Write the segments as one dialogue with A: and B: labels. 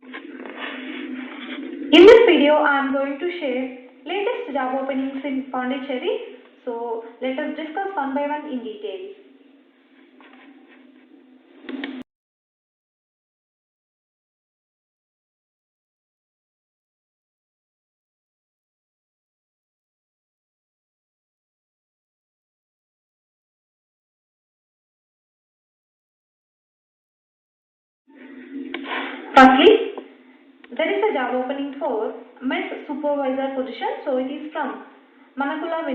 A: In this video, I am going to share latest job openings in Pondicherry. So let us discuss one by one in detail. Firstly, there is a job opening for mess supervisor position. So it is from Manakula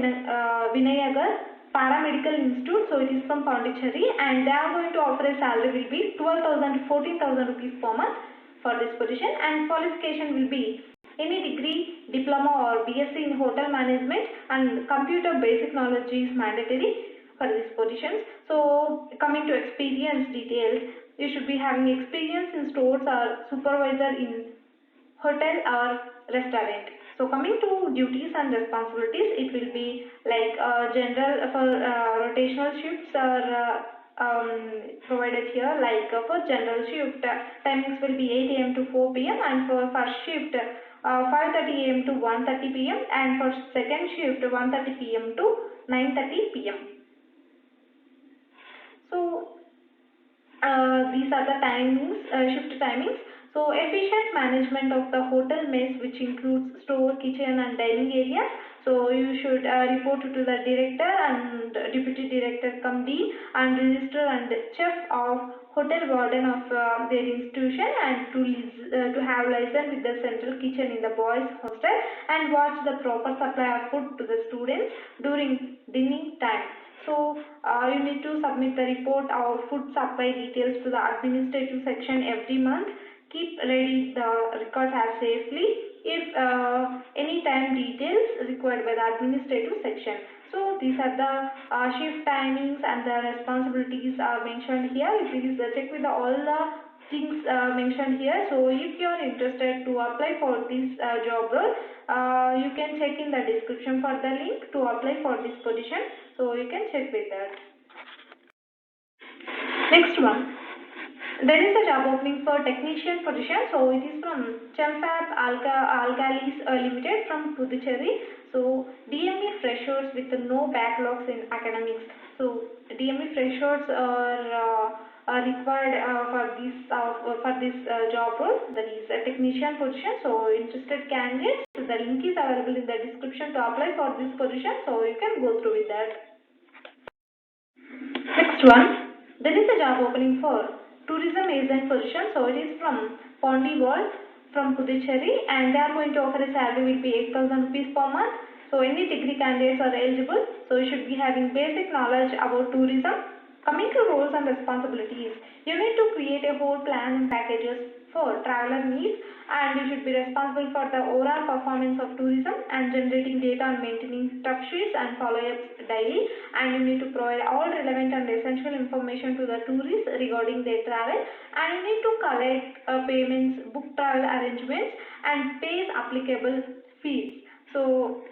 A: Vinayagar Paramedical Institute. So it is from Pondicherry, and they are going to offer a salary will be 12,000 to 14,000 rupees per month for this position, and qualification will be any degree, diploma or BSc in hotel management, and computer basic knowledge is mandatory for this position. So coming to experience details, you should be having experience in stores or supervisor in hotel or restaurant. So coming to duties and responsibilities, it will be like general for rotational shifts are provided here. Like for general shift, timings will be 8 a.m. to 4 p.m. and for first shift 5:30 a.m. to 1:30 p.m. and for second shift 1:30 p.m. to 9:30 p.m. So these are the timings, shift timings. So efficient management of the hotel mess, which includes store, kitchen and dining areas. So you should report to the director and deputy director come D and register and chef of hotel warden of their institution, and to have license with the central kitchen in the boys hostel, and watch the proper supply of food to the students during dinner time. So you need to submit the report of food supply details to the administrative section every month. Keep ready the records as safely if any time details required by the administrative section. So these are the shift timings and the responsibilities are mentioned here. Please check with all the things mentioned here. So if you are interested to apply for this job role, you can check in the description for the link to apply for this position. So you can check with that. Next one. There is a job opening for technician position. So it is from Chemfab Alkalis Limited from Puducherry. So DME freshers with no backlogs in academics. So DME freshers are required for this job role, that is a technician position. So interested candidates, the link is available in the description to apply for this position. So you can go through with that. Next one, there is a job opening for tourism agent position. So it is from Pondi World from Puducherry, and they are going to offer a salary will be 8,000 rupees per month. So any degree candidates are eligible. So you should be having basic knowledge about tourism. Coming to roles and responsibilities, you need to create a whole plan and packages for traveler needs, and you should be responsible for the overall performance of tourism and generating data and maintaining stuff sheets and follow-ups daily, and you need to provide all relevant and essential information to the tourists regarding their travel, and you need to collect payments, book travel arrangements and pays applicable fees. So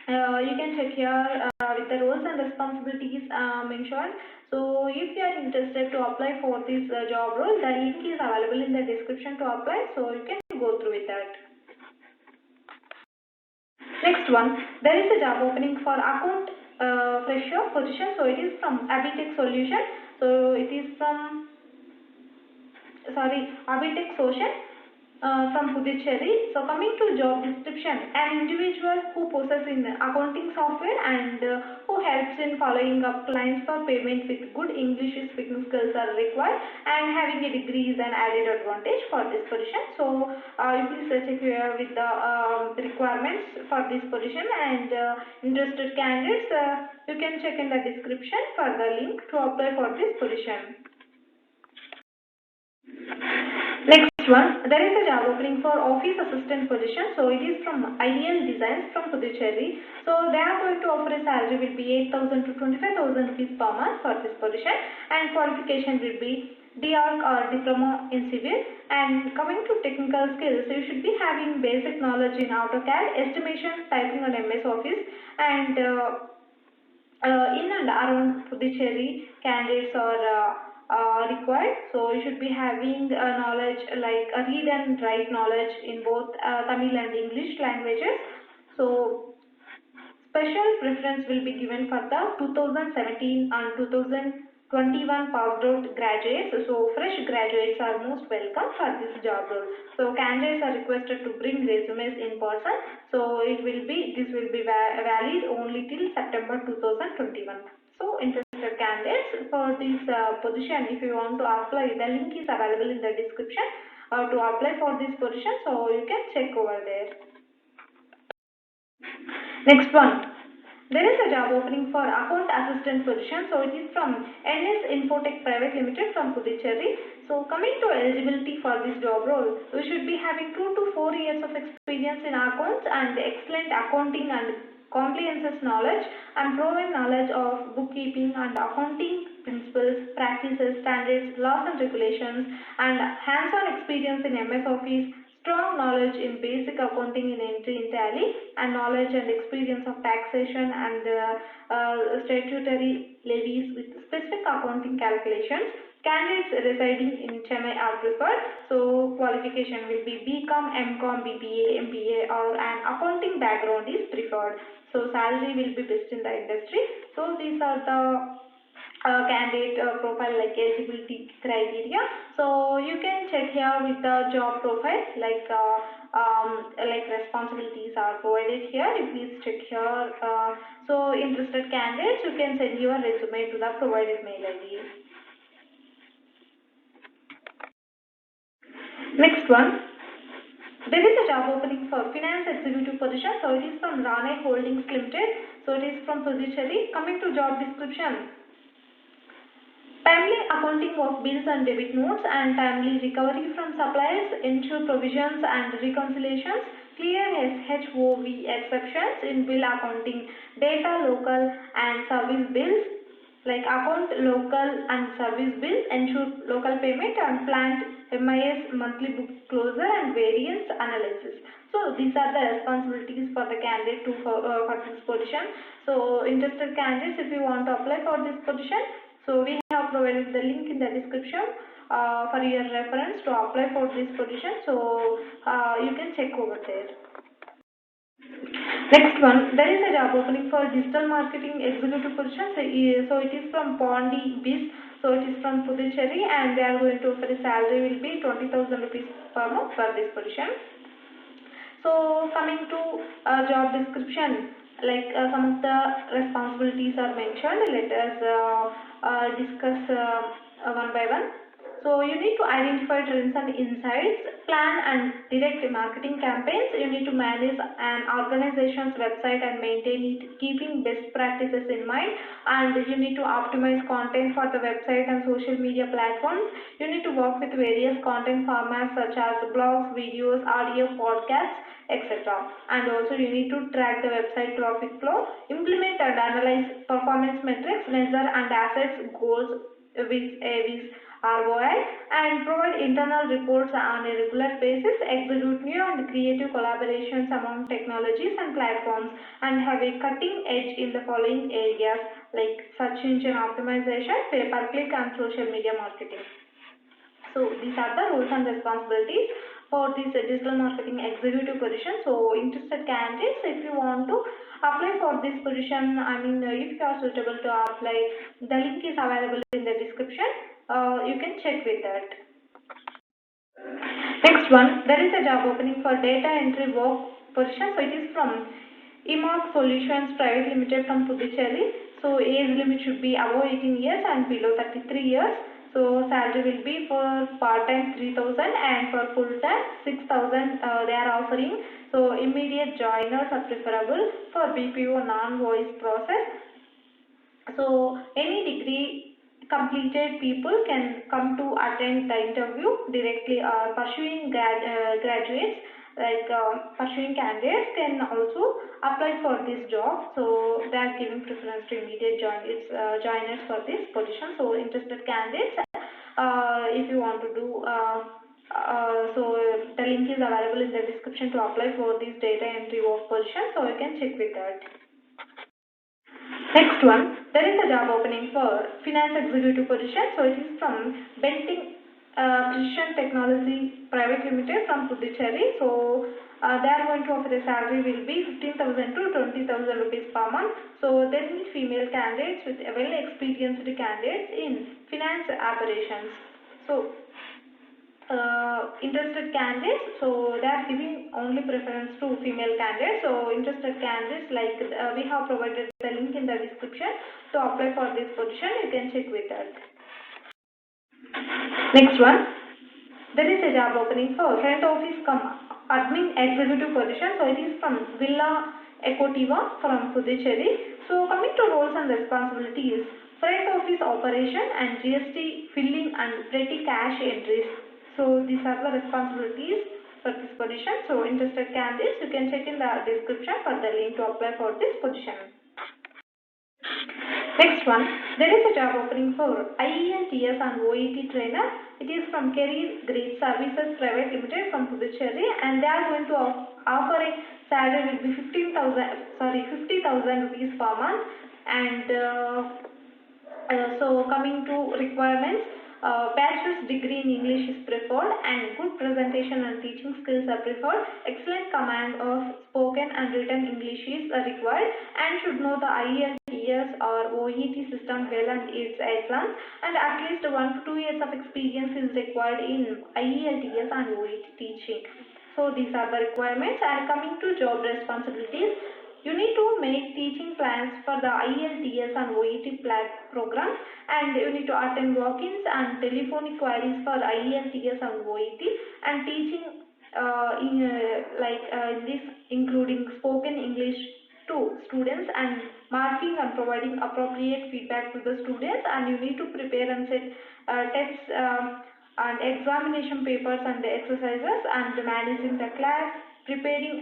A: you can check here with the roles and responsibilities mentioned. So if you are interested to apply for this job role, the link is available in the description to apply. So you can go through with that. Next one, there is a job opening for account fresher position. So it is from Abitech Solution. So it is from Abitech Solution from Puducherry. So coming to job description, an individual who possesses in accounting software and who helps in following up clients for payment with good English speaking skills are required, and having a degree is an added advantage for this position. So you please check here with the requirements for this position, and interested candidates, you can check in the description for the link to apply for this position. Next one, there is a job opening for office assistant position. So it is from Ideal Designs from Puducherry. So they are going to offer a salary will be 8,000 to 25,000 rupees per month for this position, and qualification will be DARC or diploma in civil. And coming to technical skills, you should be having basic knowledge in AutoCAD, estimation, typing on MS Office, and in and around Puducherry candidates are required. So you should be having knowledge like read and write knowledge in both Tamil and English languages. So special preference will be given for the 2017 and 2021 passed out graduates. So fresh graduates are most welcome for this job role. So candidates are requested to bring resumes in person. So this will be valid only till September 2021. So interested candidates for this position, if you want to apply, the link is available in the description to apply for this position. So you can check over there. Next one. There is a job opening for account assistant position. So it is from NS Infotech Private Limited from Puducherry. So coming to eligibility for this job role, you should be having 2 to 4 years of experience in accounts and excellent accounting and compliances knowledge and proven knowledge of bookkeeping and accounting principles, practices, standards, laws and regulations, and hands-on experience in MS Office, strong knowledge in basic accounting in entry in tally, and knowledge and experience of taxation and statutory levies with specific accounting calculations. Candidates residing in Chennai are preferred. So qualification will be BCom, MCom, BBA, MBA, or an accounting background is preferred. So salary will be best in the industry. So these are the candidate profile like eligibility criteria. So you can check here with the job profile like responsibilities are provided here. You please check here. So interested candidates, you can send your resume to the provided mail ID. Next one. There is a job opening for finance executive position. So it is from Rane Holdings Limited. So it is from Puducherry. Coming to job description. Timely accounting of bills and debit notes and timely recovery from suppliers, ensure provisions and reconciliations, clear SHOV exceptions in bill accounting, data local and service bills like account local and service bills, ensure local payment and planned MIS monthly book closure and variance analysis. So these are the responsibilities for the candidate for this position. So interested candidates, if you want to apply for this position, so we have provided the link in the description for your reference to apply for this position. So you can check over there. Next one, there is a job opening for digital marketing executive position. So it is from Pondi Biz. So it is from Puducherry, and they are going to offer a salary will be 20,000 rupees per month for this position. So coming to job description, like some of the responsibilities are mentioned. Let us discuss one by one. So you need to identify trends and insights, plan and direct marketing campaigns. You need to manage an organization's website and maintain it, keeping best practices in mind. And you need to optimize content for the website and social media platforms. You need to work with various content formats such as blogs, videos, audio, podcasts, etc. And also you need to track the website traffic flow, implement and analyze performance metrics, measure and assess goals with ROI, and provide internal reports on a regular basis, execute new and creative collaborations among technologies and platforms, and have a cutting edge in the following areas like search engine optimization, pay-per-click and social media marketing. So these are the roles and responsibilities for this digital marketing executive position. So interested candidates, if you want to apply for this position, if you are suitable to apply, the link is available in the description. You can check with that. Next one, there is a job opening for data entry work position. So it is from Emark Solutions Private Limited from Puducherry. So age limit should be above 18 years and below 33 years. So salary will be for part-time 3,000 and for full-time 6,000 they are offering. So immediate joiners are preferable for BPO non-voice process. So any degree completed people can come to attend the interview directly. Pursuing graduates like pursuing candidates can also apply for this job. So they are giving preference to immediate joiners for this position. So interested candidates, if you want to do so the link is available in the description to apply for this data entry work position. So you can check with that. Next one, there is a job opening for finance executive position. So it is from Benting Precision Technology Private Limited from Puducherry. So they are going to offer the salary will be 15,000 to 20,000 rupees per month. So they need female candidates with well experienced candidates in finance operations. So interested candidates, so they are giving only preference to female candidates. So interested candidates, like we have provided the link in the description to apply for this position. You can check with that. Next one, there is a job opening for front office admin executive position. So it is from Villa Ecotiva from Puducherry. So coming to roles and responsibilities, front office operation and GST filling and petty cash entries. So these are the responsibilities for this position. So interested candidates, you can check in the description for the link to apply for this position. Next one, there is a job opening for IELTS and OET trainer. It is from Career Great Services Private Limited from Puducherry, and they are going to offer a salary will be 50,000 rupees per month. And so coming to requirements, bachelor's degree in English is preferred and good presentation and teaching skills are preferred. Excellent command of spoken and written English is required, and should know the IELTS or OET system well and its exams, and at least 1 to 2 years of experience is required in IELTS and OET teaching. So these are the requirements. And coming to job responsibilities, you need to make teaching plans for the IELTS and OET program, and you need to attend walk-ins and telephonic queries for IELTS and OET, and teaching in this including spoken English to students, and marking and providing appropriate feedback to the students, and you need to prepare and set tests and examination papers and the exercises, and managing the class, preparing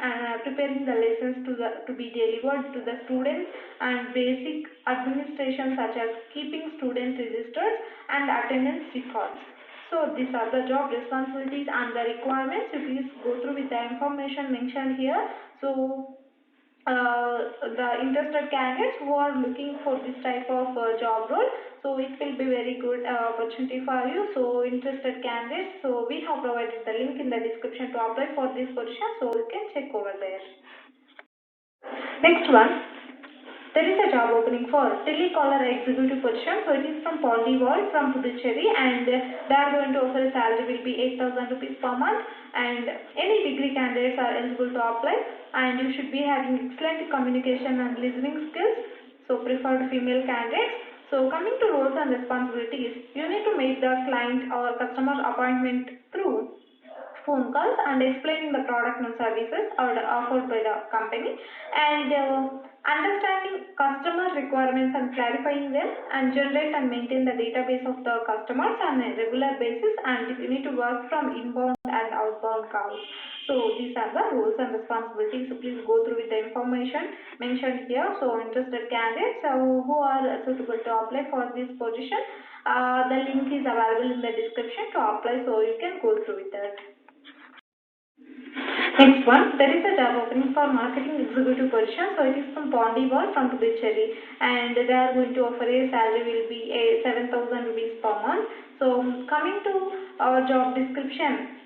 A: the lessons to be delivered to the students, and basic administration such as keeping student registered and attendance records. So these are the job responsibilities and the requirements. You please go through with the information mentioned here. So the interested candidates who are looking for this type of job role, so it will be very good opportunity for you. So interested candidates, so we have provided the link in the description to apply for this position, so you can check over there. Next one, there is a job opening for telecaller executive position. So it is from Pondi World from Puducherry, and they are going to offer a salary will be 8,000 rupees per month, and any degree candidates are eligible to apply, and you should be having excellent communication and listening skills. So preferred female candidates. So coming to roles and responsibilities, you need to make the client or customer appointment through phone calls and explaining the product and services offered by the company, and understanding customer requirements and clarifying them, and generate and maintain the database of the customers on a regular basis, and you need to work from inbound and outbound calls. So these are the roles and responsibilities. So please go through with the information mentioned here. So interested candidates who are suitable to apply for this position, the link is available in the description to apply, so you can go through with that. Next one, there is a job opening for marketing executive position. So it is from Pondi World from Puducherry, and they are going to offer a salary will be a 7,000 rupees per month. So coming to our job description,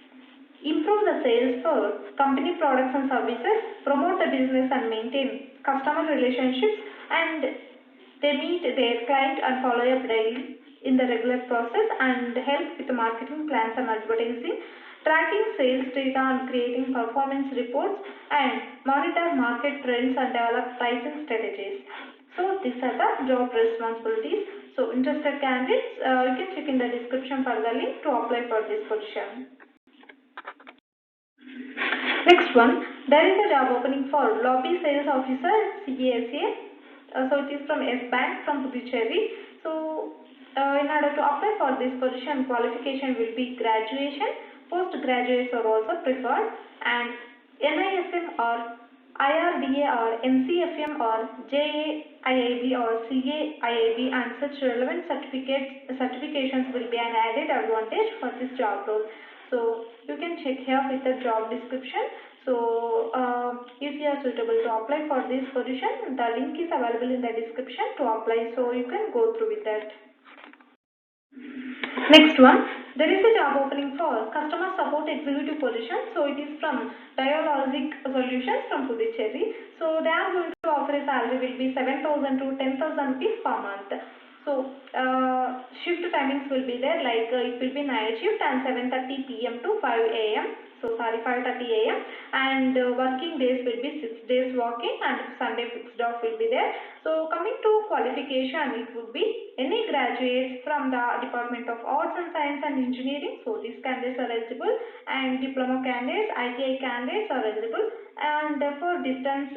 A: improve the sales for company products and services, promote the business and maintain customer relationships, and they meet their client and follow up daily in the regular process, and help with the marketing plans and advertising, tracking sales data and creating performance reports, and monitor market trends and develop pricing strategies. So these are the job responsibilities. So interested candidates, you can check in the description for the link to apply for this position. Next one, there is a job opening for lobby sales officer CASA. So it is from S Bank from Puducherry. So in order to apply for this position, qualification will be graduation. Postgraduates are also preferred, and NISM or IRDA or NCFM or JAIIB or CAIIB, and such relevant certifications will be an added advantage for this job role. So you can check here with the job description. So if you are suitable to apply for this position, the link is available in the description to apply, so you can go through with that. Next one, there is a job opening for customer support executive position. So it is from Dialogic Solutions from Puducherry. So they are going to offer a salary will be 7,000 to 10,000 rupees per month. So shift timings will be there, like it will be night shift and 7:30 p.m. to 5 a.m. So sorry, 5:30 a.m. and working days will be 6 days working and Sunday fixed off will be there. So coming to qualification, it would be any graduates from the Department of Arts and Science and Engineering. So these candidates are eligible, and diploma candidates, ITI candidates are eligible, and for distance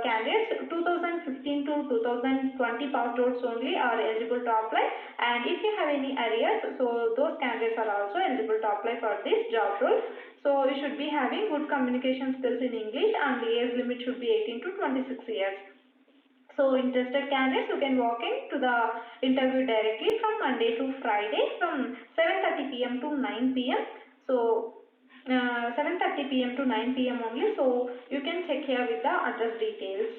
A: candidates 2015 to 2020 passed outs only are eligible to apply, and if you have any arrears, so those candidates are also eligible to apply for this job role. So you should be having good communication skills in English, and the age limit should be 18 to 26 years. So interested candidates, you can walk in to the interview directly from Monday to Friday from 7:30 p.m. to 9 p.m. So 7:30 p.m. to 9 p.m. only. So you can check here with the address details.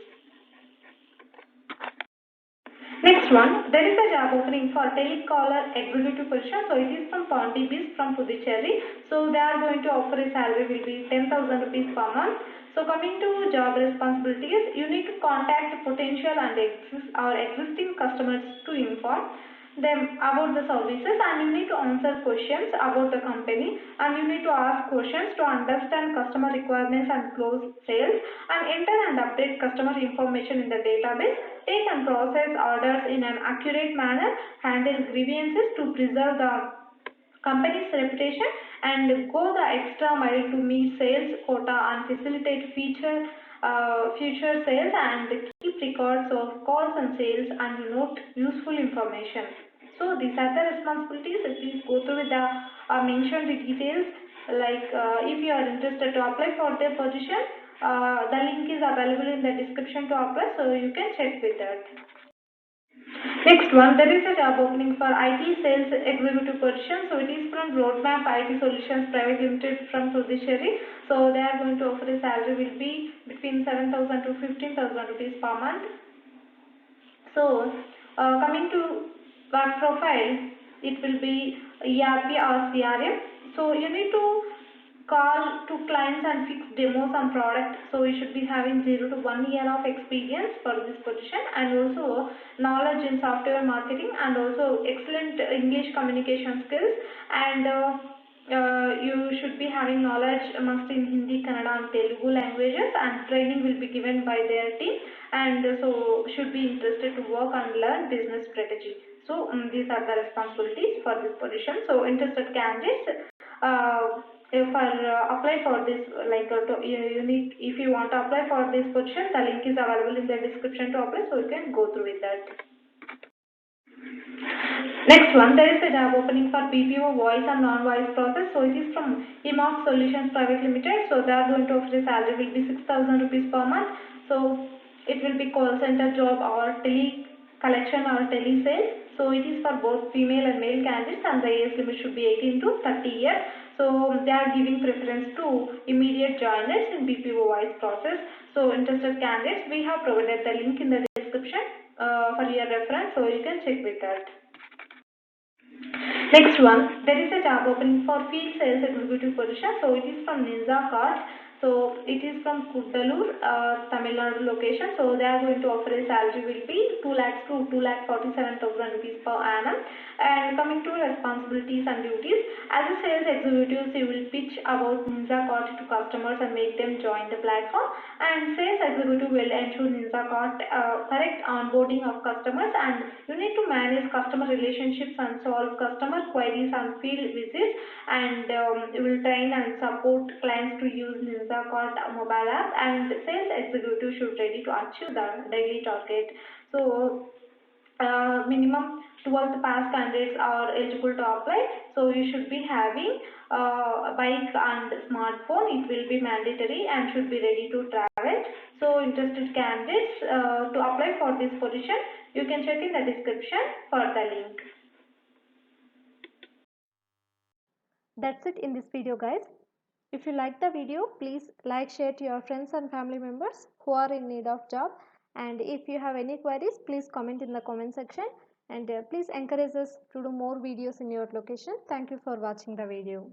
A: Next one, there is a job opening for telecaller executive position. So it is from Pontybees from Puducherry. So they are going to offer a salary will be 10,000 rupees per month. So coming to job responsibilities, you need to contact potential and existing customers to inform them about the services, and you need to answer questions about the company, and you need to ask questions to understand customer requirements and close sales, and enter and update customer information in the database, take and process orders in an accurate manner, handle grievances to preserve the company's reputation, and go the extra mile to meet sales quota and facilitate future sales, and keep records of calls and sales and note useful information. So these are the responsibilities. Please go through with the mentioned details. Like if you are interested to apply for the position, the link is available in the description to apply, so you can check with that. Next one, there is a job opening for IT sales executive position. So it is from Roadmap IT Solutions Private Limited from Puducherry. So they are going to offer a salary will be between 7,000 to 15,000 rupees per month. So coming to work profile, it will be ERP or CRM. So you need to call to clients and fix demos on product. So you should be having 0 to 1 year of experience for this position, and also knowledge in software marketing, and also excellent English communication skills, and you should be having knowledge must in Hindi, Kannada and Telugu languages, and training will be given by their team, and so should be interested to work and learn business strategy. So these are the responsibilities for this position. So interested candidates, for apply for this, like you need, if you want to apply for this position, the link is available in the description to apply, so you can go through with that. Next one, there is a job opening for BPO voice and non-voice process. So it is from Emacs Solutions Private Limited. So they are going to offer a salary will be 6,000 rupees per month. So it will be call center job or tele collection or tele sales. So it is for both female and male candidates, and the age limit should be 18 to 30 years. So they are giving preference to immediate joiners in BPO voice process. So interested candidates, we have provided the link in the description for your reference, so you can check with that. Next one, there is a job opening for field sales executive position. So it is from Ninja Cards. So it is from Kuddalur, Tamil Nadu location. So they are going to offer a salary will be 2 lakhs to 2,47,000 rupees per annum. And coming to responsibilities and duties, as a sales executive, you will pitch about Ninja Cards to customers and make them join the platform. And sales executive will ensure Ninja Cart correct onboarding of customers, and you need to manage customer relationships and solve customer queries and field visits, and you will train and support clients to use Ninja Cart mobile app, and sales executive should ready to achieve the daily target. So minimum 12th pass candidates are eligible to apply. So you should be having bike and smartphone. It will be mandatory and should be ready to travel. So interested candidates, to apply for this position, you can check in the description for the link.
B: That's it in this video, guys. If you like the video, please like, share to your friends and family members who are in need of job. And if you have any queries, please comment in the comment section, and please encourage us to do more videos in your location. Thank you for watching the video.